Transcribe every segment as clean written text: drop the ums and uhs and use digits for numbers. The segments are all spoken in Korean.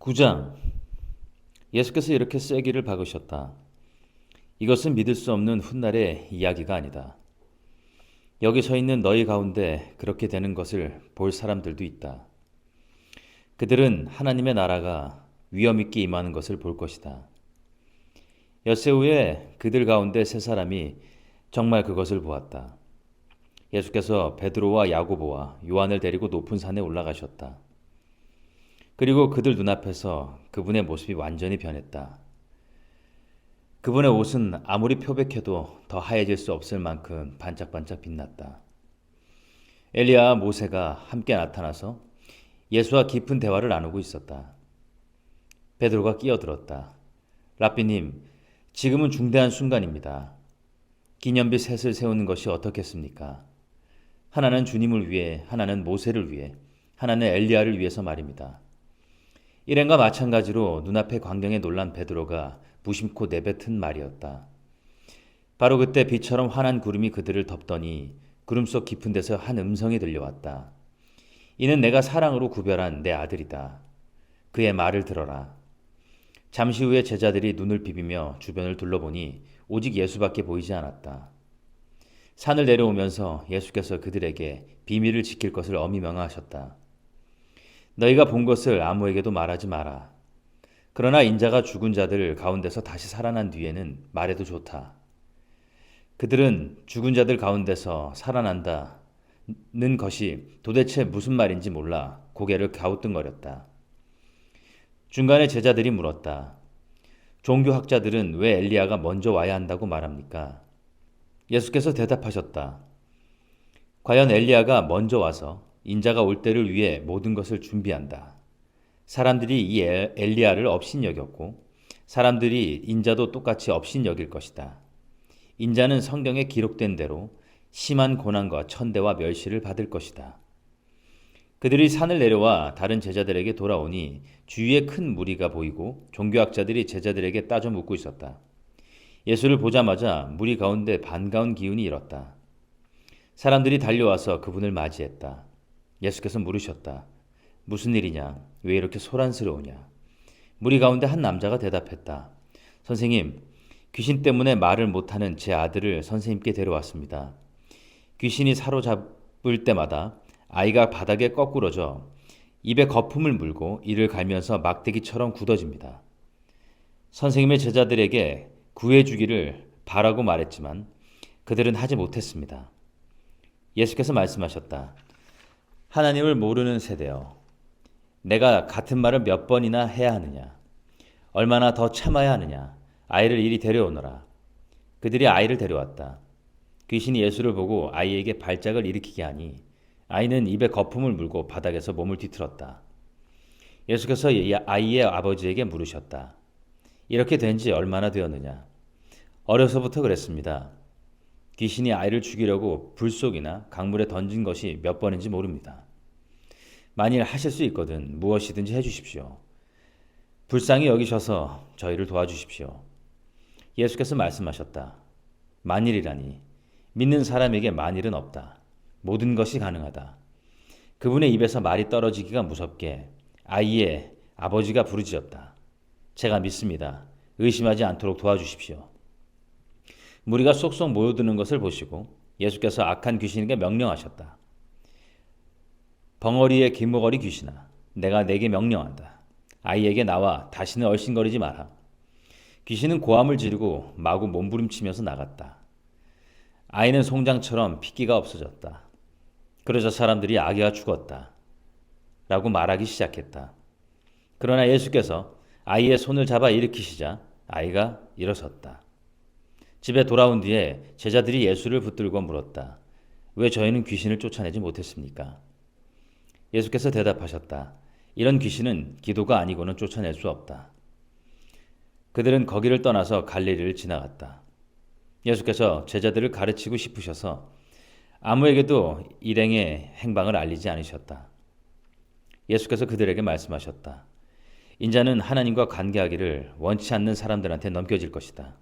9장. 예수께서 이렇게 쐐기를 박으셨다. 이것은 믿을 수 없는 훗날의 이야기가 아니다. 여기 서 있는 너희 가운데 그렇게 되는 것을 볼 사람들도 있다. 그들은 하나님의 나라가 위엄 있게 임하는 것을 볼 것이다. 엿새 후에 그들 가운데 세 사람이 정말 그것을 보았다. 예수께서 베드로와 야고보와 요한을 데리고 높은 산에 올라가셨다. 그리고 그들 눈앞에서 그분의 모습이 완전히 변했다. 그분의 옷은 아무리 표백해도 더 하얘질 수 없을 만큼 반짝반짝 빛났다. 엘리야와 모세가 함께 나타나서 예수와 깊은 대화를 나누고 있었다. 베드로가 끼어들었다. 랍비님, 지금은 중대한 순간입니다. 기념비 셋을 세우는 것이 어떻겠습니까? 하나는 주님을 위해, 하나는 모세를 위해, 하나는 엘리야를 위해서 말입니다. 일행과 마찬가지로 눈앞의 광경에 놀란 베드로가 무심코 내뱉은 말이었다. 바로 그때 비처럼 환한 구름이 그들을 덮더니 구름 속 깊은 데서 한 음성이 들려왔다. 이는 내가 사랑으로 구별한 내 아들이다. 그의 말을 들어라. 잠시 후에 제자들이 눈을 비비며 주변을 둘러보니 오직 예수밖에 보이지 않았다. 산을 내려오면서 예수께서 그들에게 비밀을 지킬 것을 엄히 명하셨다. 너희가 본 것을 아무에게도 말하지 마라. 그러나 인자가 죽은 자들 가운데서 다시 살아난 뒤에는 말해도 좋다. 그들은 죽은 자들 가운데서 살아난다는 것이 도대체 무슨 말인지 몰라 고개를 갸우뚱거렸다. 중간에 제자들이 물었다. 종교학자들은 왜 엘리야가 먼저 와야 한다고 말합니까? 예수께서 대답하셨다. 과연 엘리야가 먼저 와서 인자가 올 때를 위해 모든 것을 준비한다. 사람들이 이 엘리야를 업신여겼고 사람들이 인자도 똑같이 업신여길 것이다. 인자는 성경에 기록된 대로 심한 고난과 천대와 멸시를 받을 것이다. 그들이 산을 내려와 다른 제자들에게 돌아오니 주위에 큰 무리가 보이고 종교학자들이 제자들에게 따져 묻고 있었다. 예수를 보자마자 무리 가운데 반가운 기운이 일었다. 사람들이 달려와서 그분을 맞이했다. 예수께서 물으셨다. 무슨 일이냐? 왜 이렇게 소란스러우냐? 무리 가운데 한 남자가 대답했다. 선생님, 귀신 때문에 말을 못하는 제 아들을 선생님께 데려왔습니다. 귀신이 사로잡을 때마다 아이가 바닥에 거꾸러져 입에 거품을 물고 이를 갈면서 막대기처럼 굳어집니다. 선생님의 제자들에게 구해주기를 바라고 말했지만 그들은 하지 못했습니다. 예수께서 말씀하셨다. 하나님을 모르는 세대여, 내가 같은 말을 몇 번이나 해야 하느냐? 얼마나 더 참아야 하느냐? 아이를 이리 데려오너라. 그들이 아이를 데려왔다. 귀신이 예수를 보고 아이에게 발작을 일으키게 하니 아이는 입에 거품을 물고 바닥에서 몸을 뒤틀었다. 예수께서 아이의 아버지에게 물으셨다. 이렇게 된 지 얼마나 되었느냐? 어려서부터 그랬습니다. 귀신이 아이를 죽이려고 불 속이나 강물에 던진 것이 몇 번인지 모릅니다. 만일 하실 수 있거든 무엇이든지 해주십시오. 불쌍히 여기셔서 저희를 도와주십시오. 예수께서 말씀하셨다. 만일이라니 믿는 사람에게 만일은 없다. 모든 것이 가능하다. 그분의 입에서 말이 떨어지기가 무섭게 아이의 아버지가 부르짖었다. 제가 믿습니다. 의심하지 않도록 도와주십시오. 무리가 쏙쏙 모여드는 것을 보시고 예수께서 악한 귀신에게 명령하셨다. 벙어리의 기모거리 귀신아, 내가 내게 명령한다. 아이에게 나와 다시는 얼씬거리지 마라. 귀신은 고함을 지르고 마구 몸부림치면서 나갔다. 아이는 송장처럼 핏기가 없어졌다. 그러자 사람들이 아기가 죽었다. 라고 말하기 시작했다. 그러나 예수께서 아이의 손을 잡아 일으키시자 아이가 일어섰다. 집에 돌아온 뒤에 제자들이 예수를 붙들고 물었다. 왜 저희는 귀신을 쫓아내지 못했습니까? 예수께서 대답하셨다. 이런 귀신은 기도가 아니고는 쫓아낼 수 없다. 그들은 거기를 떠나서 갈릴리를 지나갔다. 예수께서 제자들을 가르치고 싶으셔서 아무에게도 일행의 행방을 알리지 않으셨다. 예수께서 그들에게 말씀하셨다. 인자는 하나님과 관계하기를 원치 않는 사람들한테 넘겨질 것이다.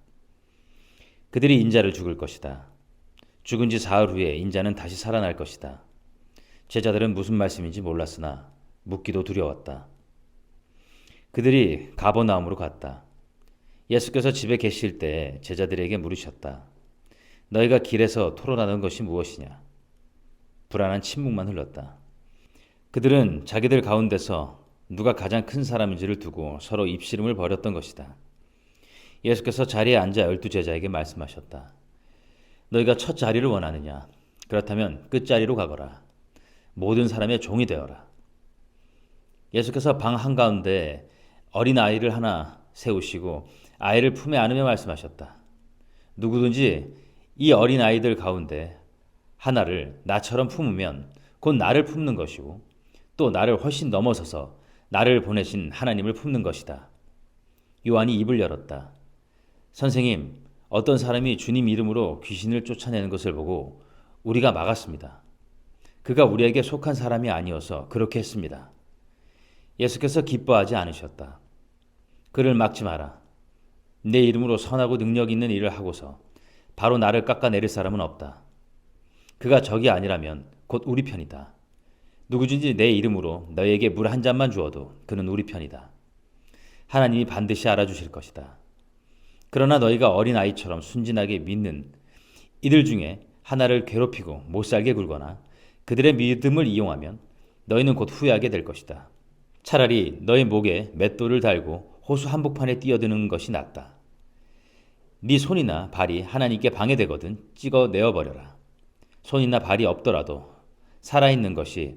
그들이 인자를 죽을 것이다. 죽은 지 사흘 후에 인자는 다시 살아날 것이다. 제자들은 무슨 말씀인지 몰랐으나 묻기도 두려웠다. 그들이 가버나움으로 갔다. 예수께서 집에 계실 때 제자들에게 물으셨다. 너희가 길에서 토론하던 것이 무엇이냐? 불안한 침묵만 흘렀다. 그들은 자기들 가운데서 누가 가장 큰 사람인지를 두고 서로 입씨름을 벌였던 것이다. 예수께서 자리에 앉아 12제자에게 말씀하셨다. 너희가 첫 자리를 원하느냐? 그렇다면 끝자리로 가거라. 모든 사람의 종이 되어라. 예수께서 방 한가운데 어린 아이를 하나 세우시고 아이를 품에 안으며 말씀하셨다. 누구든지 이 어린 아이들 가운데 하나를 나처럼 품으면 곧 나를 품는 것이고 또 나를 훨씬 넘어서서 나를 보내신 하나님을 품는 것이다. 요한이 입을 열었다. 선생님, 어떤 사람이 주님 이름으로 귀신을 쫓아내는 것을 보고 우리가 막았습니다. 그가 우리에게 속한 사람이 아니어서 그렇게 했습니다. 예수께서 기뻐하지 않으셨다. 그를 막지 마라. 내 이름으로 선하고 능력 있는 일을 하고서 바로 나를 깎아내릴 사람은 없다. 그가 적이 아니라면 곧 우리 편이다. 누구든지 내 이름으로 너희에게 물 한 잔만 주어도 그는 우리 편이다. 하나님이 반드시 알아주실 것이다. 그러나 너희가 어린아이처럼 순진하게 믿는 이들 중에 하나를 괴롭히고 못살게 굴거나 그들의 믿음을 이용하면 너희는 곧 후회하게 될 것이다. 차라리 너희 목에 맷돌을 달고 호수 한복판에 뛰어드는 것이 낫다. 네 손이나 발이 하나님께 방해되거든 찍어내어 버려라. 손이나 발이 없더라도 살아있는 것이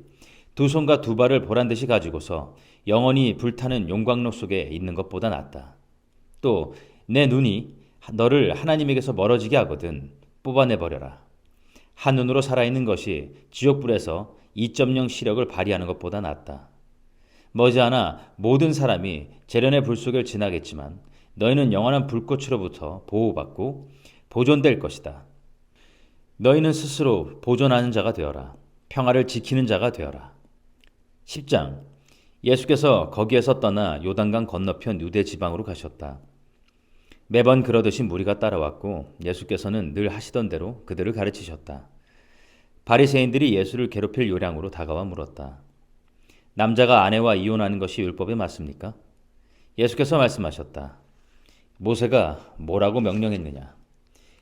두 손과 두 발을 보란듯이 가지고서 영원히 불타는 용광로 속에 있는 것보다 낫다. 또 내 눈이 너를 하나님에게서 멀어지게 하거든 뽑아내 버려라. 한눈으로 살아있는 것이 지옥불에서 2.0 시력을 발휘하는 것보다 낫다. 머지않아 모든 사람이 재련의 불 속을 지나겠지만 너희는 영원한 불꽃으로부터 보호받고 보존될 것이다. 너희는 스스로 보존하는 자가 되어라. 평화를 지키는 자가 되어라. 10장. 예수께서 거기에서 떠나 요단강 건너편 유대 지방으로 가셨다. 매번 그러듯이 무리가 따라왔고 예수께서는 늘 하시던 대로 그들을 가르치셨다. 바리새인들이 예수를 괴롭힐 요량으로 다가와 물었다. 남자가 아내와 이혼하는 것이 율법에 맞습니까? 예수께서 말씀하셨다. 모세가 뭐라고 명령했느냐?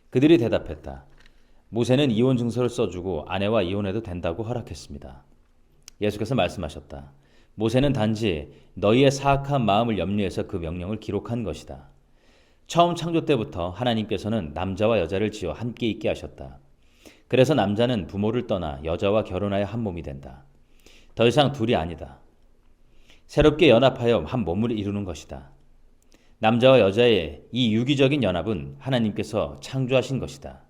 그들이 대답했다. 모세는 이혼 증서를 써주고 아내와 이혼해도 된다고 허락했습니다. 예수께서 말씀하셨다. 모세는 단지 너희의 사악한 마음을 염려해서 그 명령을 기록한 것이다. 처음 창조 때부터 하나님께서는 남자와 여자를 지어 함께 있게 하셨다. 그래서 남자는 부모를 떠나 여자와 결혼하여 한 몸이 된다. 더 이상 둘이 아니다. 새롭게 연합하여 한 몸을 이루는 것이다. 남자와 여자의 이 유기적인 연합은 하나님께서 창조하신 것이다.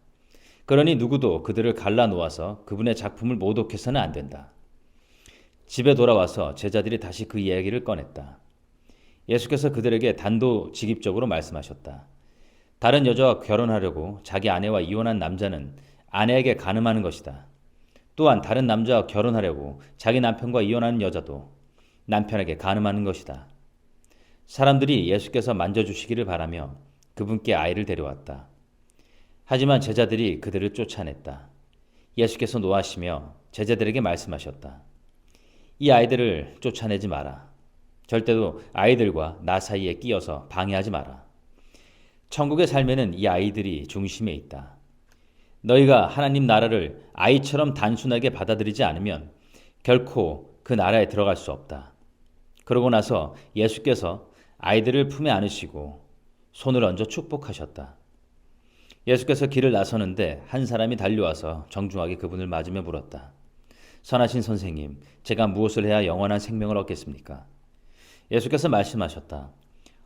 그러니 누구도 그들을 갈라놓아서 그분의 작품을 모독해서는 안 된다. 집에 돌아와서 제자들이 다시 그 이야기를 꺼냈다. 예수께서 그들에게 단도직입적으로 말씀하셨다. 다른 여자와 결혼하려고 자기 아내와 이혼한 남자는 아내에게 간음하는 것이다. 또한 다른 남자와 결혼하려고 자기 남편과 이혼하는 여자도 남편에게 간음하는 것이다. 사람들이 예수께서 만져주시기를 바라며 그분께 아이를 데려왔다. 하지만 제자들이 그들을 쫓아냈다. 예수께서 노하시며 제자들에게 말씀하셨다. 이 아이들을 쫓아내지 마라. 절대로 아이들과 나 사이에 끼어서 방해하지 마라. 천국의 삶에는 이 아이들이 중심에 있다. 너희가 하나님 나라를 아이처럼 단순하게 받아들이지 않으면 결코 그 나라에 들어갈 수 없다. 그러고 나서 예수께서 아이들을 품에 안으시고 손을 얹어 축복하셨다. 예수께서 길을 나서는데 한 사람이 달려와서 정중하게 그분을 맞으며 물었다. 선하신 선생님, 제가 무엇을 해야 영원한 생명을 얻겠습니까? 예수께서 말씀하셨다.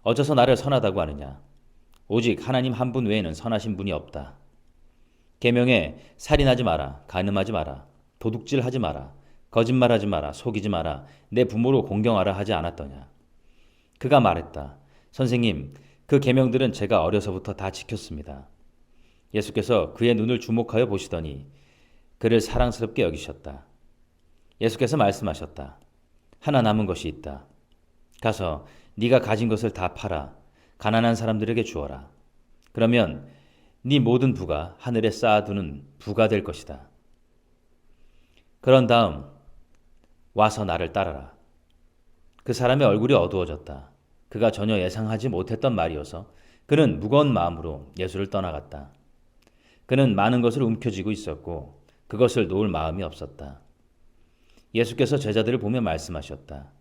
어째서 나를 선하다고 하느냐? 오직 하나님 한 분 외에는 선하신 분이 없다. 계명에 살인하지 마라, 간음하지 마라, 도둑질하지 마라, 거짓말하지 마라, 속이지 마라, 내 부모로 공경하라 하지 않았더냐? 그가 말했다. 선생님, 그 계명들은 제가 어려서부터 다 지켰습니다. 예수께서 그의 눈을 주목하여 보시더니 그를 사랑스럽게 여기셨다. 예수께서 말씀하셨다. 하나 남은 것이 있다. 가서 네가 가진 것을 다 팔아 가난한 사람들에게 주어라. 그러면 네 모든 부가 하늘에 쌓아두는 부가 될 것이다. 그런 다음 와서 나를 따르라. 그 사람의 얼굴이 어두워졌다. 그가 전혀 예상하지 못했던 말이어서 그는 무거운 마음으로 예수를 떠나갔다. 그는 많은 것을 움켜쥐고 있었고 그것을 놓을 마음이 없었다. 예수께서 제자들을 보며 말씀하셨다.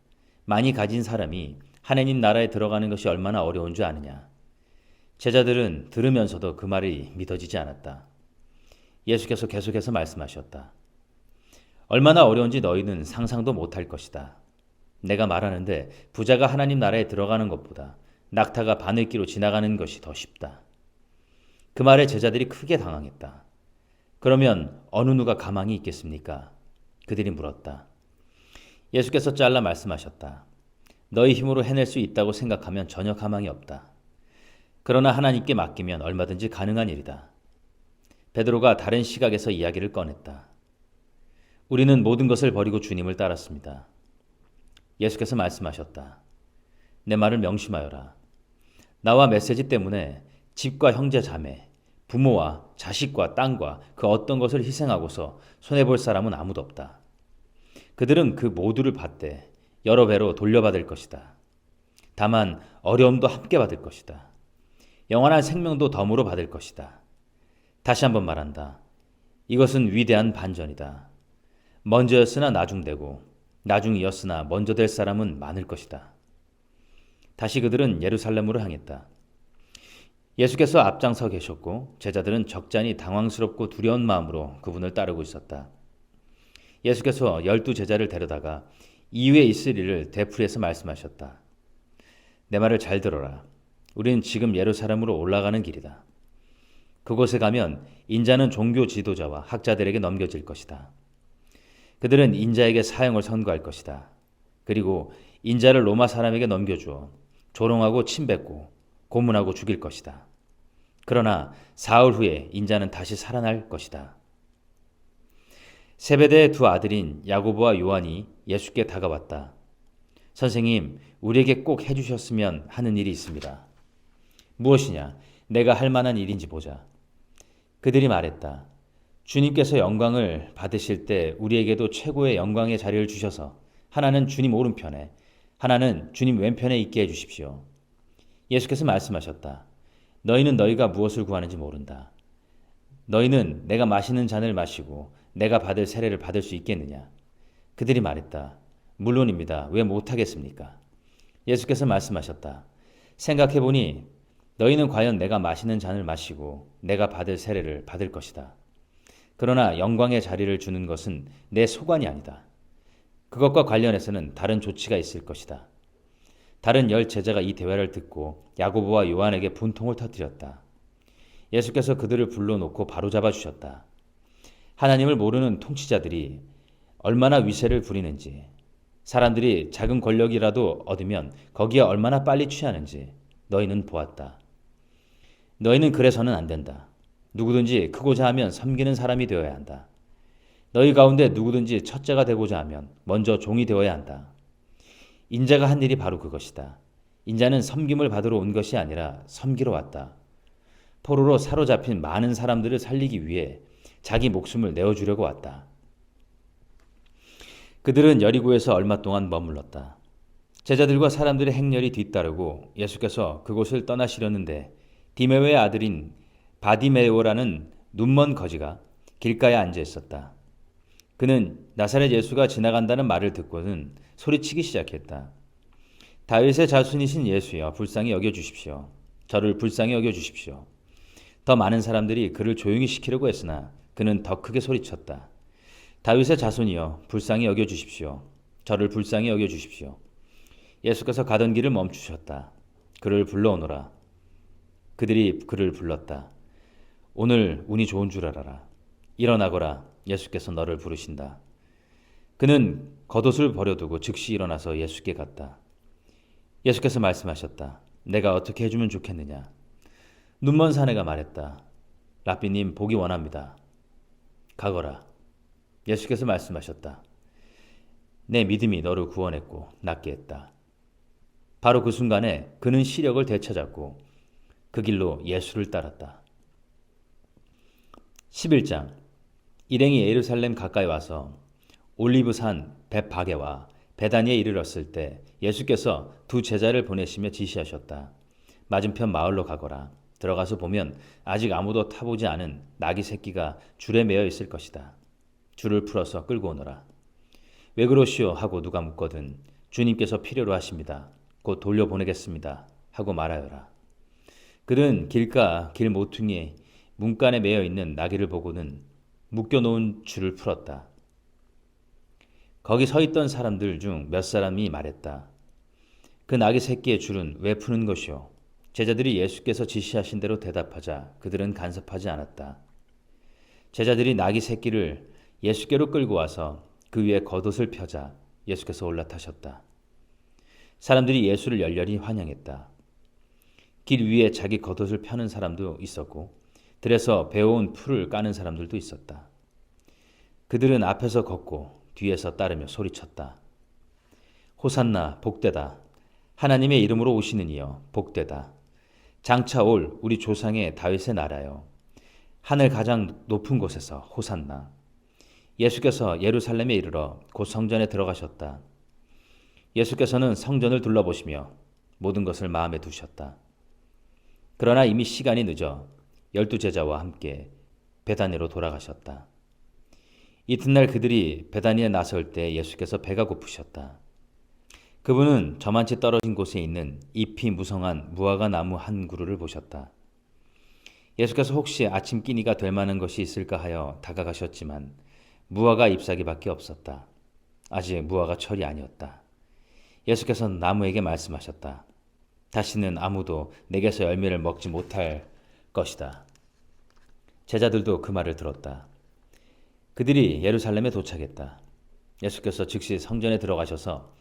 많이 가진 사람이 하나님 나라에 들어가는 것이 얼마나 어려운 줄 아느냐. 제자들은 들으면서도 그 말이 믿어지지 않았다. 예수께서 계속해서 말씀하셨다. 얼마나 어려운지 너희는 상상도 못할 것이다. 내가 말하는데 부자가 하나님 나라에 들어가는 것보다 낙타가 바늘기로 지나가는 것이 더 쉽다. 그 말에 제자들이 크게 당황했다. 그러면 어느 누가 가망이 있겠습니까? 그들이 물었다. 예수께서 잘라 말씀하셨다. 너희 힘으로 해낼 수 있다고 생각하면 전혀 가망이 없다. 그러나 하나님께 맡기면 얼마든지 가능한 일이다. 베드로가 다른 시각에서 이야기를 꺼냈다. 우리는 모든 것을 버리고 주님을 따랐습니다. 예수께서 말씀하셨다. 내 말을 명심하여라. 나와 메시지 때문에 집과 형제 자매, 부모와 자식과 땅과 그 어떤 것을 희생하고서 손해볼 사람은 아무도 없다. 그들은 그 모두를 받되 여러 배로 돌려받을 것이다. 다만 어려움도 함께 받을 것이다. 영원한 생명도 덤으로 받을 것이다. 다시 한번 말한다. 이것은 위대한 반전이다. 먼저였으나 나중되고 나중이었으나 먼저 될 사람은 많을 것이다. 다시 그들은 예루살렘으로 향했다. 예수께서 앞장서 계셨고 제자들은 적잖이 당황스럽고 두려운 마음으로 그분을 따르고 있었다. 예수께서 12 제자를 데려다가 이후에 있을 일을 되풀이해서 말씀하셨다. 내 말을 잘 들어라. 우리는 지금 예루살렘으로 올라가는 길이다. 그곳에 가면 인자는 종교 지도자와 학자들에게 넘겨질 것이다. 그들은 인자에게 사형을 선고할 것이다. 그리고 인자를 로마 사람에게 넘겨주어 조롱하고 침뱉고 고문하고 죽일 것이다. 그러나 사흘 후에 인자는 다시 살아날 것이다. 세베대의 두 아들인 야고보와 요한이 예수께 다가왔다. 선생님, 우리에게 꼭 해주셨으면 하는 일이 있습니다. 무엇이냐? 내가 할 만한 일인지 보자. 그들이 말했다. 주님께서 영광을 받으실 때 우리에게도 최고의 영광의 자리를 주셔서 하나는 주님 오른편에 하나는 주님 왼편에 있게 해주십시오. 예수께서 말씀하셨다. 너희는 너희가 무엇을 구하는지 모른다. 너희는 내가 마시는 잔을 마시고 내가 받을 세례를 받을 수 있겠느냐? 그들이 말했다. 물론입니다. 왜 못하겠습니까? 예수께서 말씀하셨다. 생각해보니 너희는 과연 내가 마시는 잔을 마시고 내가 받을 세례를 받을 것이다. 그러나 영광의 자리를 주는 것은 내 소관이 아니다. 그것과 관련해서는 다른 조치가 있을 것이다. 다른 10 제자가 이 대화를 듣고 야고보와 요한에게 분통을 터뜨렸다. 예수께서 그들을 불러놓고 바로잡아 주셨다. 하나님을 모르는 통치자들이 얼마나 위세를 부리는지, 사람들이 작은 권력이라도 얻으면 거기에 얼마나 빨리 취하는지 너희는 보았다. 너희는 그래서는 안 된다. 누구든지 크고자 하면 섬기는 사람이 되어야 한다. 너희 가운데 누구든지 첫째가 되고자 하면 먼저 종이 되어야 한다. 인자가 한 일이 바로 그것이다. 인자는 섬김을 받으러 온 것이 아니라 섬기러 왔다. 포로로 사로잡힌 많은 사람들을 살리기 위해 자기 목숨을 내어주려고 왔다. 그들은 여리고에서 얼마 동안 머물렀다. 제자들과 사람들의 행렬이 뒤따르고 예수께서 그곳을 떠나시려는데 디메오의 아들인 바디메오라는 눈먼 거지가 길가에 앉아 있었다. 그는 나사렛 예수가 지나간다는 말을 듣고는 소리치기 시작했다. 다윗의 자손이신 예수여, 불쌍히 여겨주십시오. 저를 불쌍히 여겨주십시오. 더 많은 사람들이 그를 조용히 시키려고 했으나 그는 더 크게 소리쳤다. 다윗의 자손이여, 불쌍히 여겨주십시오. 저를 불쌍히 여겨주십시오. 예수께서 가던 길을 멈추셨다. 그를 불러오너라. 그들이 그를 불렀다. 오늘 운이 좋은 줄 알아라. 일어나거라. 예수께서 너를 부르신다. 그는 겉옷을 버려두고 즉시 일어나서 예수께 갔다. 예수께서 말씀하셨다. 내가 어떻게 해주면 좋겠느냐? 눈먼 사내가 말했다. 랍비님, 보기 원합니다. 가거라. 예수께서 말씀하셨다. 내 믿음이 너를 구원했고 낫게 했다. 바로 그 순간에 그는 시력을 되찾았고 그 길로 예수를 따랐다. 11장. 일행이 예루살렘 가까이 와서 올리브산 벳바게와 베다니에 이르렀을 때 예수께서 두 제자를 보내시며 지시하셨다. 맞은편 마을로 가거라. 들어가서 보면 아직 아무도 타보지 않은 나귀 새끼가 줄에 매어 있을 것이다. 줄을 풀어서 끌고 오너라. 왜 그러시오 하고 누가 묻거든 주님께서 필요로 하십니다. 곧 돌려보내겠습니다. 하고 말하여라. 그는 길가 길 모퉁이에 문간에 매어 있는 나귀를 보고는 묶여놓은 줄을 풀었다. 거기 서 있던 사람들 중 몇 사람이 말했다. 그 나귀 새끼의 줄은 왜 푸는 것이오? 제자들이 예수께서 지시하신 대로 대답하자 그들은 간섭하지 않았다. 제자들이 나귀 새끼를 예수께로 끌고 와서 그 위에 겉옷을 펴자 예수께서 올라타셨다. 사람들이 예수를 열렬히 환영했다. 길 위에 자기 겉옷을 펴는 사람도 있었고 들에서 배워온 풀을 까는 사람들도 있었다. 그들은 앞에서 걷고 뒤에서 따르며 소리쳤다. 호산나 복되다. 하나님의 이름으로 오시는 이여 복되다. 장차 올 우리 조상의 다윗의 나라여. 하늘 가장 높은 곳에서 호산나. 예수께서 예루살렘에 이르러 곧 성전에 들어가셨다. 예수께서는 성전을 둘러보시며 모든 것을 마음에 두셨다. 그러나 이미 시간이 늦어 12 제자와 함께 베다니로 돌아가셨다. 이튿날 그들이 베다니에 나설 때 예수께서 배가 고프셨다. 그분은 저만치 떨어진 곳에 있는 잎이 무성한 무화과 나무 한 그루를 보셨다. 예수께서 혹시 아침 끼니가 될 만한 것이 있을까 하여 다가가셨지만 무화과 잎사귀밖에 없었다. 아직 무화과 철이 아니었다. 예수께서는 나무에게 말씀하셨다. 다시는 아무도 내게서 열매를 먹지 못할 것이다. 제자들도 그 말을 들었다. 그들이 예루살렘에 도착했다. 예수께서 즉시 성전에 들어가셔서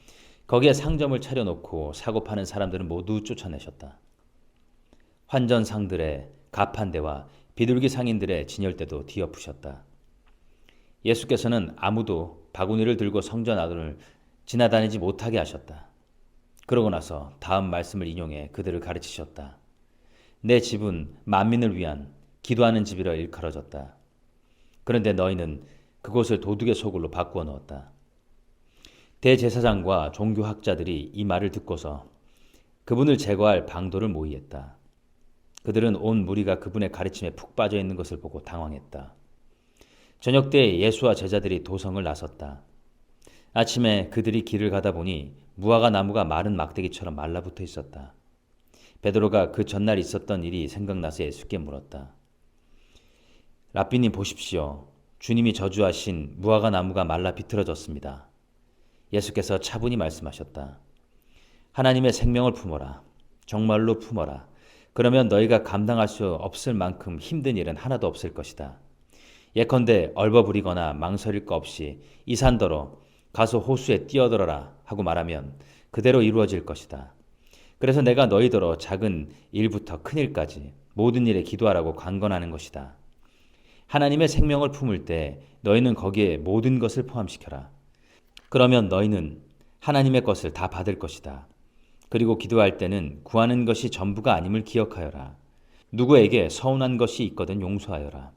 거기에 상점을 차려놓고 사고 파는 사람들은 모두 쫓아내셨다. 환전상들의 가판대와 비둘기 상인들의 진열대도 뒤엎으셨다. 예수께서는 아무도 바구니를 들고 성전 안을 지나다니지 못하게 하셨다. 그러고 나서 다음 말씀을 인용해 그들을 가르치셨다. 내 집은 만민을 위한 기도하는 집이라 일컬어졌다. 그런데 너희는 그곳을 도둑의 소굴로 바꾸어 놓았다. 대제사장과 종교학자들이 이 말을 듣고서 그분을 제거할 방도를 모의했다. 그들은 온 무리가 그분의 가르침에 푹 빠져 있는 것을 보고 당황했다. 저녁 때 예수와 제자들이 도성을 나섰다. 아침에 그들이 길을 가다 보니 무화과 나무가 마른 막대기처럼 말라붙어 있었다. 베드로가 그 전날 있었던 일이 생각나서 예수께 물었다. 랍비님 보십시오. 주님이 저주하신 무화과 나무가 말라 비틀어졌습니다. 예수께서 차분히 말씀하셨다. 하나님의 생명을 품어라. 정말로 품어라. 그러면 너희가 감당할 수 없을 만큼 힘든 일은 하나도 없을 것이다. 예컨대 얼버무리거나 망설일 거 없이 이 산더러 가서 호수에 뛰어들어라 하고 말하면 그대로 이루어질 것이다. 그래서 내가 너희더러 작은 일부터 큰 일까지 모든 일에 기도하라고 관건하는 것이다. 하나님의 생명을 품을 때 너희는 거기에 모든 것을 포함시켜라. 그러면 너희는 하나님의 것을 다 받을 것이다. 그리고 기도할 때는 구하는 것이 전부가 아님을 기억하여라. 누구에게 서운한 것이 있거든 용서하여라.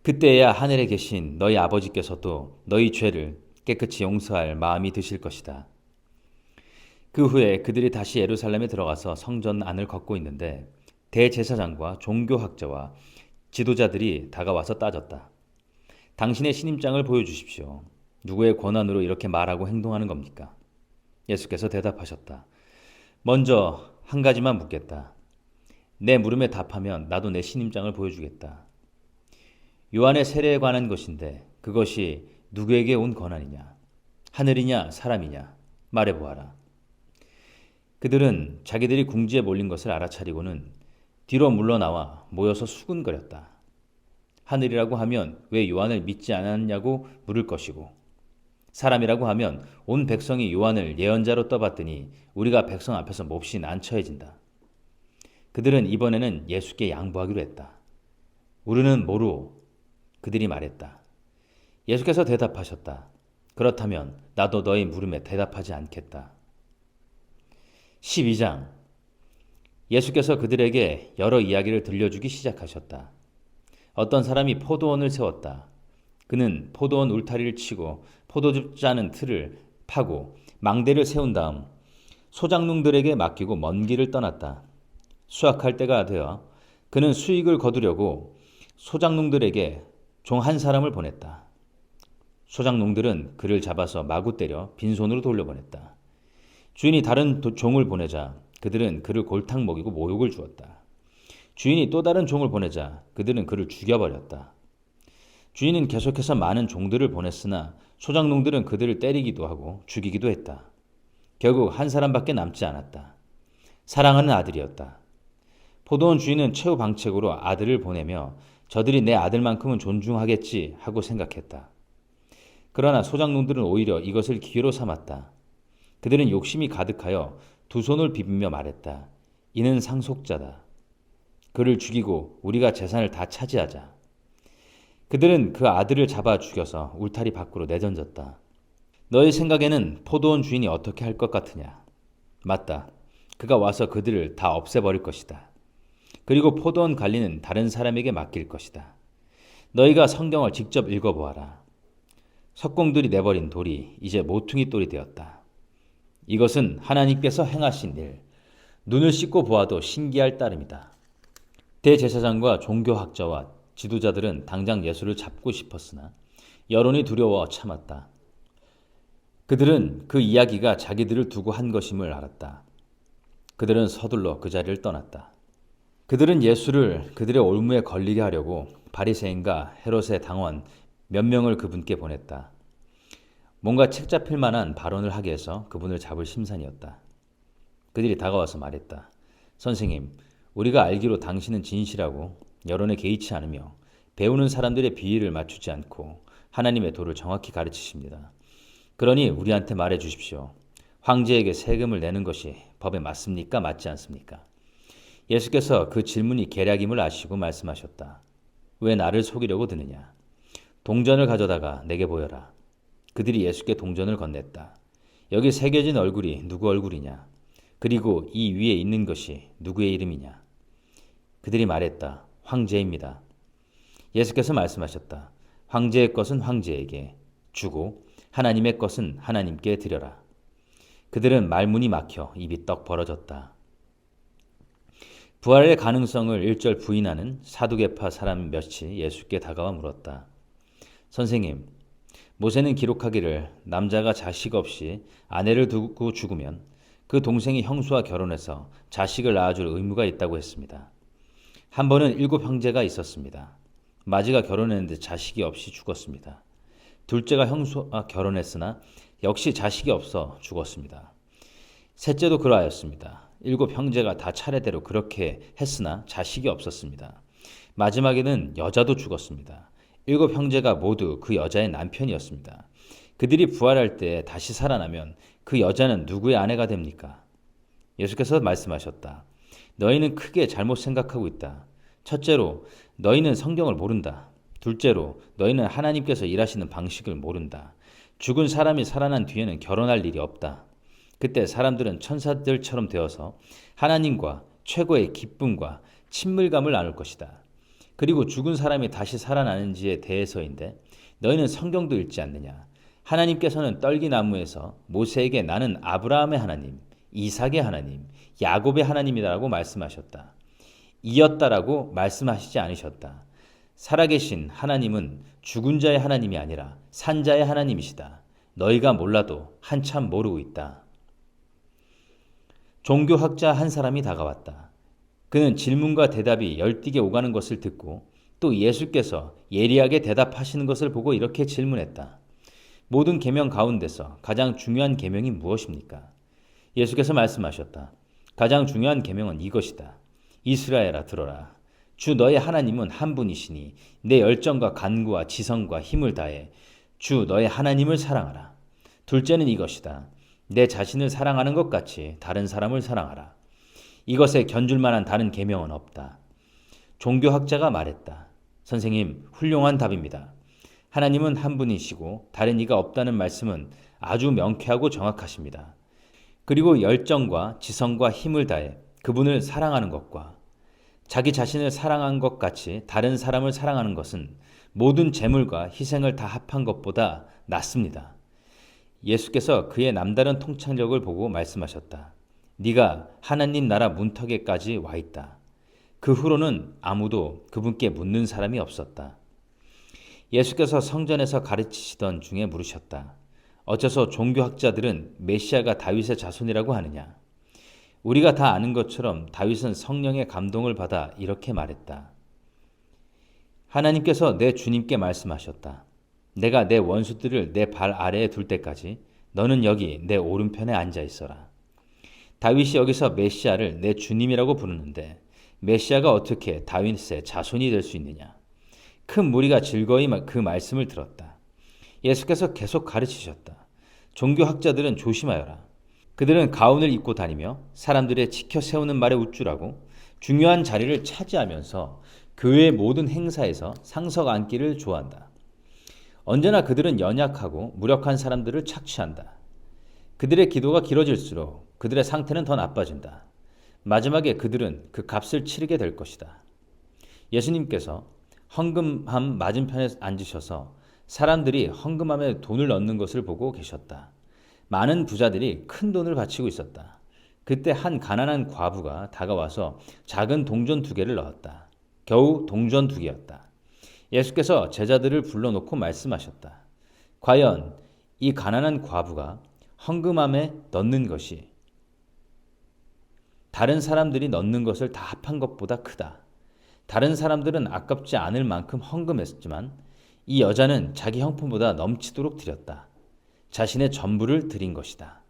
그때야 하늘에 계신 너희 아버지께서도 너희 죄를 깨끗이 용서할 마음이 드실 것이다. 그 후에 그들이 다시 예루살렘에 들어가서 성전 안을 걷고 있는데 대제사장과 종교학자와 지도자들이 다가와서 따졌다. 당신의 신임장을 보여주십시오. 누구의 권한으로 이렇게 말하고 행동하는 겁니까? 예수께서 대답하셨다. 먼저 한 가지만 묻겠다. 내 물음에 답하면 나도 내 신임장을 보여주겠다. 요한의 세례에 관한 것인데 그것이 누구에게 온 권한이냐? 하늘이냐 사람이냐? 말해보아라. 그들은 자기들이 궁지에 몰린 것을 알아차리고는 뒤로 물러나와 모여서 수군거렸다. 하늘이라고 하면 왜 요한을 믿지 않았냐고 물을 것이고 사람이라고 하면 온 백성이 요한을 예언자로 떠받더니 우리가 백성 앞에서 몹시 난처해진다. 그들은 이번에는 예수께 양보하기로 했다. 우리는 모르오. 그들이 말했다. 예수께서 대답하셨다. 그렇다면 나도 너희 물음에 대답하지 않겠다. 12장 예수께서 그들에게 여러 이야기를 들려주기 시작하셨다. 어떤 사람이 포도원을 세웠다. 그는 포도원 울타리를 치고 포도즙 짜는 틀을 파고 망대를 세운 다음 소장농들에게 맡기고 먼 길을 떠났다. 수확할 때가 되어 그는 수익을 거두려고 소장농들에게 종 한 사람을 보냈다. 소장농들은 그를 잡아서 마구 때려 빈손으로 돌려보냈다. 주인이 다른 종을 보내자 그들은 그를 골탕 먹이고 모욕을 주었다. 주인이 또 다른 종을 보내자 그들은 그를 죽여버렸다. 주인은 계속해서 많은 종들을 보냈으나 소장농들은 그들을 때리기도 하고 죽이기도 했다. 결국 한 사람밖에 남지 않았다. 사랑하는 아들이었다. 포도원 주인은 최후 방책으로 아들을 보내며 저들이 내 아들만큼은 존중하겠지 하고 생각했다. 그러나 소장농들은 오히려 이것을 기회로 삼았다. 그들은 욕심이 가득하여 두 손을 비비며 말했다. 이는 상속자다. 그를 죽이고 우리가 재산을 다 차지하자. 그들은 그 아들을 잡아 죽여서 울타리 밖으로 내던졌다. 너희 생각에는 포도원 주인이 어떻게 할 것 같으냐? 맞다. 그가 와서 그들을 다 없애버릴 것이다. 그리고 포도원 관리는 다른 사람에게 맡길 것이다. 너희가 성경을 직접 읽어보아라. 석공들이 내버린 돌이 이제 모퉁이 돌이 되었다. 이것은 하나님께서 행하신 일, 눈을 씻고 보아도 신기할 따름이다. 대제사장과 종교학자와 지도자들은 당장 예수를 잡고 싶었으나 여론이 두려워 참았다. 그들은 그 이야기가 자기들을 두고 한 것임을 알았다. 그들은 서둘러 그 자리를 떠났다. 그들은 예수를 그들의 올무에 걸리게 하려고 바리새인과 헤롯의 당원 몇 명을 그분께 보냈다. 뭔가 책 잡힐 만한 발언을 하게 해서 그분을 잡을 심산이었다. 그들이 다가와서 말했다. 선생님, 우리가 알기로 당신은 진실하고 여론에 개의치 않으며 배우는 사람들의 비위를 맞추지 않고 하나님의 도를 정확히 가르치십니다. 그러니 우리한테 말해 주십시오. 황제에게 세금을 내는 것이 법에 맞습니까? 맞지 않습니까? 예수께서 그 질문이 계략임을 아시고 말씀하셨다. 왜 나를 속이려고 드느냐? 동전을 가져다가 내게 보여라. 그들이 예수께 동전을 건넸다. 여기 새겨진 얼굴이 누구 얼굴이냐? 그리고 이 위에 있는 것이 누구의 이름이냐? 그들이 말했다. 황제입니다. 예수께서 말씀하셨다. 황제의 것은 황제에게 주고 하나님의 것은 하나님께 드려라. 그들은 말문이 막혀 입이 떡 벌어졌다. 부활의 가능성을 일절 부인하는 사두개파 사람 몇이 예수께 다가와 물었다. 선생님, 모세는 기록하기를 남자가 자식 없이 아내를 두고 죽으면 그 동생이 형수와 결혼해서 자식을 낳아줄 의무가 있다고 했습니다. 한 번은 7 형제가 있었습니다. 마지가 결혼했는데 자식이 없이 죽었습니다. 둘째가 형수와 결혼했으나 역시 자식이 없어 죽었습니다. 셋째도 그러하였습니다. 7 형제가 다 차례대로 그렇게 했으나 자식이 없었습니다. 마지막에는 여자도 죽었습니다. 7 형제가 모두 그 여자의 남편이었습니다. 그들이 부활할 때 다시 살아나면 그 여자는 누구의 아내가 됩니까? 예수께서 말씀하셨다. 너희는 크게 잘못 생각하고 있다. 첫째로, 너희는 성경을 모른다. 둘째로, 너희는 하나님께서 일하시는 방식을 모른다. 죽은 사람이 살아난 뒤에는 결혼할 일이 없다. 그때 사람들은 천사들처럼 되어서 하나님과 최고의 기쁨과 친밀감을 나눌 것이다. 그리고 죽은 사람이 다시 살아나는지에 대해서인데 너희는 성경도 읽지 않느냐. 하나님께서는 떨기나무에서 모세에게 나는 아브라함의 하나님, 이삭의 하나님, 야곱의 하나님이라고 말씀하셨다. 이었다라고 말씀하시지 않으셨다. 살아계신 하나님은 죽은 자의 하나님이 아니라 산 자의 하나님이시다. 너희가 몰라도 한참 모르고 있다. 종교학자 한 사람이 다가왔다. 그는 질문과 대답이 열띠게 오가는 것을 듣고 또 예수께서 예리하게 대답하시는 것을 보고 이렇게 질문했다. 모든 계명 가운데서 가장 중요한 계명이 무엇입니까? 예수께서 말씀하셨다. 가장 중요한 계명은 이것이다. 이스라엘아 들어라. 주 너의 하나님은 한 분이시니 내 열정과 간구와 지성과 힘을 다해 주 너의 하나님을 사랑하라. 둘째는 이것이다. 내 자신을 사랑하는 것 같이 다른 사람을 사랑하라. 이것에 견줄 만한 다른 계명은 없다. 종교학자가 말했다. 선생님, 훌륭한 답입니다. 하나님은 한 분이시고 다른 이가 없다는 말씀은 아주 명쾌하고 정확하십니다. 그리고 열정과 지성과 힘을 다해 그분을 사랑하는 것과 자기 자신을 사랑한 것 같이 다른 사람을 사랑하는 것은 모든 재물과 희생을 다 합한 것보다 낫습니다. 예수께서 그의 남다른 통찰력을 보고 말씀하셨다. 네가 하나님 나라 문턱에까지 와 있다. 그 후로는 아무도 그분께 묻는 사람이 없었다. 예수께서 성전에서 가르치시던 중에 물으셨다. 어째서 종교학자들은 메시아가 다윗의 자손이라고 하느냐? 우리가 다 아는 것처럼 다윗은 성령의 감동을 받아 이렇게 말했다. 하나님께서 내 주님께 말씀하셨다. 내가 내 원수들을 내 발 아래에 둘 때까지 너는 여기 내 오른편에 앉아 있어라. 다윗이 여기서 메시아를 내 주님이라고 부르는데 메시아가 어떻게 다윗의 자손이 될 수 있느냐? 큰 무리가 즐거이 그 말씀을 들었다. 예수께서 계속 가르치셨다. 종교학자들은 조심하여라. 그들은 가운을 입고 다니며 사람들의 치켜 세우는 말에 우쭐하고 중요한 자리를 차지하면서 교회의 모든 행사에서 상석 앉기를 좋아한다. 언제나 그들은 연약하고 무력한 사람들을 착취한다. 그들의 기도가 길어질수록 그들의 상태는 더 나빠진다. 마지막에 그들은 그 값을 치르게 될 것이다. 예수님께서 헌금함 맞은편에 앉으셔서 사람들이 헌금함에 돈을 넣는 것을 보고 계셨다. 많은 부자들이 큰 돈을 바치고 있었다. 그때 한 가난한 과부가 다가와서 작은 동전 2개를 넣었다. 겨우 동전 2개였다. 예수께서 제자들을 불러놓고 말씀하셨다. 과연 이 가난한 과부가 헌금함에 넣는 것이 다른 사람들이 넣는 것을 다 합한 것보다 크다. 다른 사람들은 아깝지 않을 만큼 헌금했지만 이 여자는 자기 형편보다 넘치도록 드렸다. 자신의 전부를 드린 것이다.